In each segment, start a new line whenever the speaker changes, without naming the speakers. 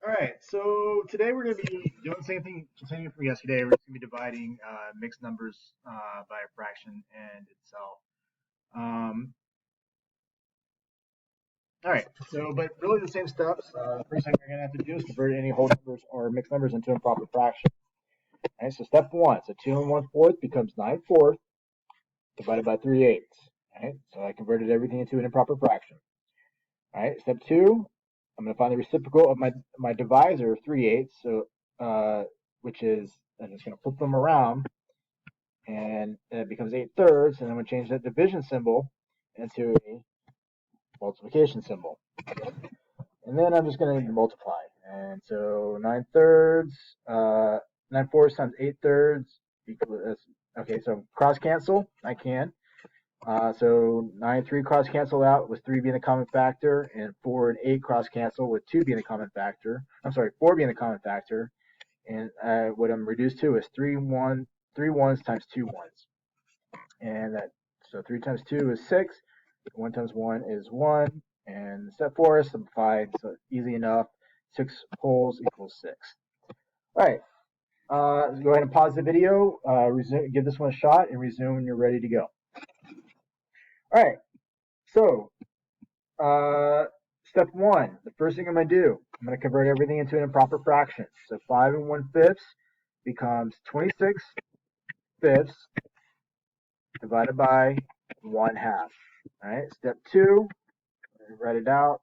All right, so today we're going to be doing the same thing, continuing from yesterday. We're just going to be dividing mixed numbers by a fraction and itself. All right, so but really the same steps. First thing we're going to have to do is convert any whole numbers or mixed numbers into improper fraction. All right, so step one, so 2 1/4 becomes 9/4 divided by 3/8. All right, so I converted everything into an improper fraction. All right, step two, I'm going to find the reciprocal of my divisor, 3/8, so which is, I'm just going to flip them around, and it becomes 8/3, and I'm going to change that division symbol into a multiplication symbol. And then I'm just going to multiply. And so 9/3, 9/4 times 8/3 equals, okay, so cross cancel, I can. So 9 and 3 cross cancel out with 3 being a common factor, and 4 and 8 cross cancel with 2 being a common factor. I'm sorry, 4 being a common factor. And what I'm reduced to is 3 ones times 2 ones. And that, so 3 times 2 is 6, 1 times 1 is 1, and step 4 is simplified, so easy enough. 6 wholes equals 6. All right, let's go ahead and pause the video, give this one a shot, and resume when you're ready to go. All right, so step one, the first thing I'm going to do, I'm going to convert everything into an improper fraction. So 5 1/5 becomes 26/5 divided by 1/2. All right, step two, write it out.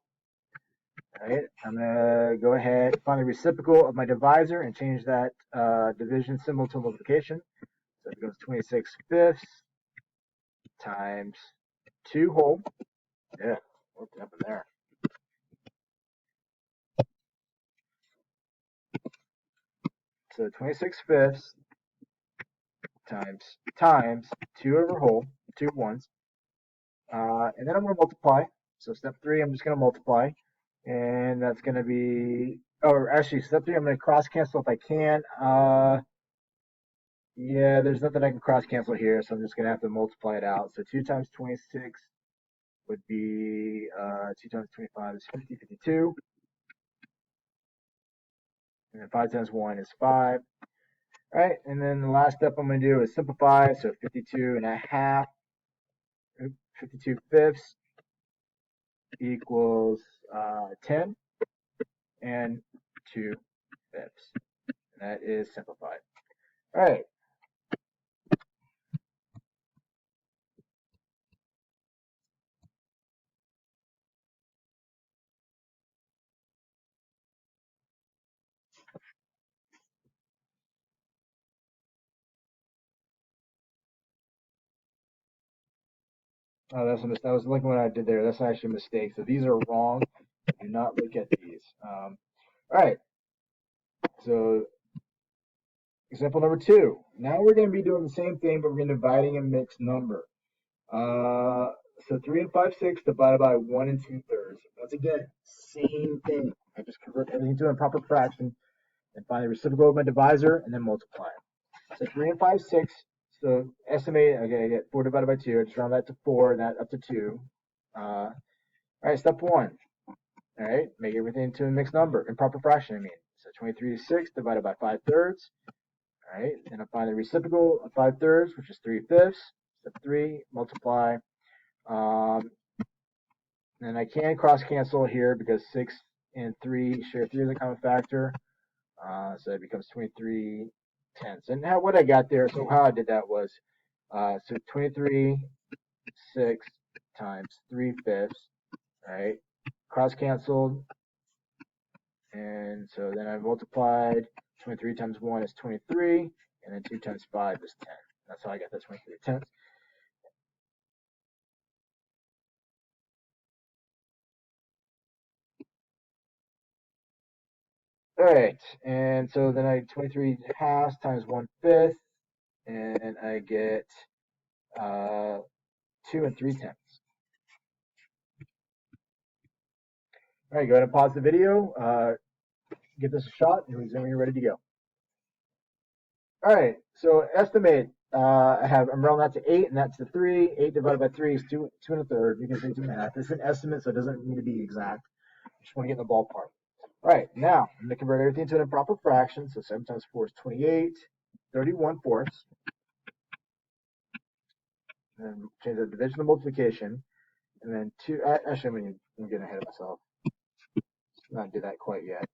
All right, I'm going to go ahead and find the reciprocal of my divisor and change that division symbol to multiplication. So it becomes 26/5 times 2 whole. Yeah, worked it up in there. So 26/5 times 2 over whole, 2 ones. And then I'm going to multiply. So step 3, I'm just going to multiply. And that's going to be, oh, actually, step 3, I'm going to cross cancel if I can. Yeah, there's nothing I can cross cancel here, so I'm just going to have to multiply it out. So 2 times 26 would be 2 times 25 is 50, 52. And then 5 times 1 is 5. All right, and then the last step I'm going to do is simplify. So 52.5, 52/5 equals 10 and 2/5. That is simplified. All right. Oh, that's a mistake. I was looking what I did there. That's actually a mistake. So these are wrong. Do not look at these. All right. So example number 2. Now we're going to be doing the same thing, but we're going to be dividing a mixed number. So 3 5/6 divided by 1 2/3. Once again, same thing. I just convert everything to a proper fraction and find the reciprocal of my divisor and then multiply. So 3 5/6. So estimate, okay, I get 4 divided by 2. I just round that to 4 and that up to 2. All right, step 1. All right, make everything into a mixed number, improper fraction, I mean. So 23/6 divided by 5/3. All right, and I find the reciprocal of 5/3, which is 3/5. Step 3, multiply. And I can cross cancel here because 6 and 3 share 3 as a common factor. So it becomes 23/10. And now what I got there, so how I did that was, so 23/6 times 3/5, right? Cross canceled. And so then I multiplied 23 times 1 is 23, and then 2 times 5 is 10. That's how I got that 23/10. All right, and so then I 23/2 times 1/5, and I get 2 3/10. All right, go ahead and pause the video, give this a shot, and resume when you're ready to go. All right, so estimate. I'm rounding that to 8, and that's to 3. 8 divided by 3 is 2 1/3. You can say 2.5. It's an estimate, so it doesn't need to be exact. I just want to get in the ballpark. All right, now I'm going to convert everything to an improper fraction. So 7 times 4 is 28, 31 fourths. And then change the division to multiplication. And then 2, actually, I'm getting ahead of myself. Let's not do that quite yet.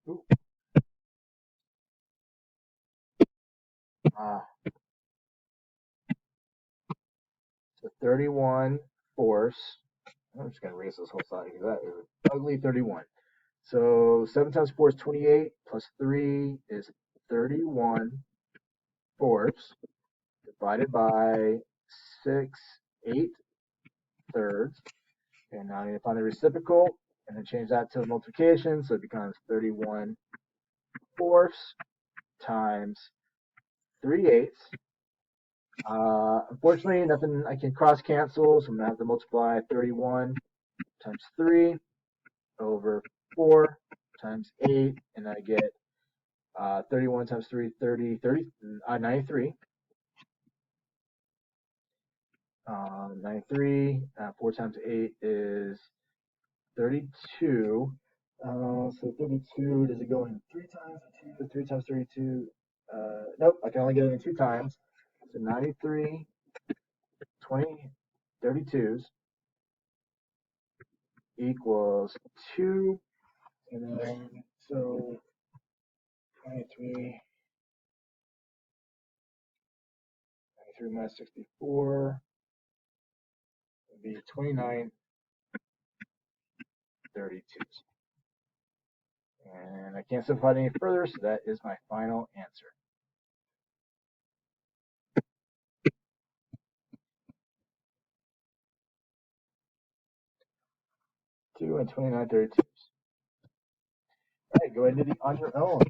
Ooh. So 31 fourths. I'm just going to erase this whole side because that is ugly 31. So 7 times 4 is 28, plus 3 is 31 fourths, divided by 6 8/3. And now I need to find the reciprocal, and then change that to multiplication, so it becomes 31 fourths times 3/8. Unfortunately, nothing I can cross cancel, so I'm going to have to multiply 31 times 3 over 4 times 8, and I get 31 times 3, 93. 93, 4 times 8 is 32. So 32, does it go in 3 times? 3 times 32. Nope, I can only get it in 2 times. So 93, 20, 32s equals 2. And then, so 23 minus 64 would be 29 32s. And I can't simplify it any further, so that is my final answer. 2 and 29 32s. All right, go ahead and do the on your own.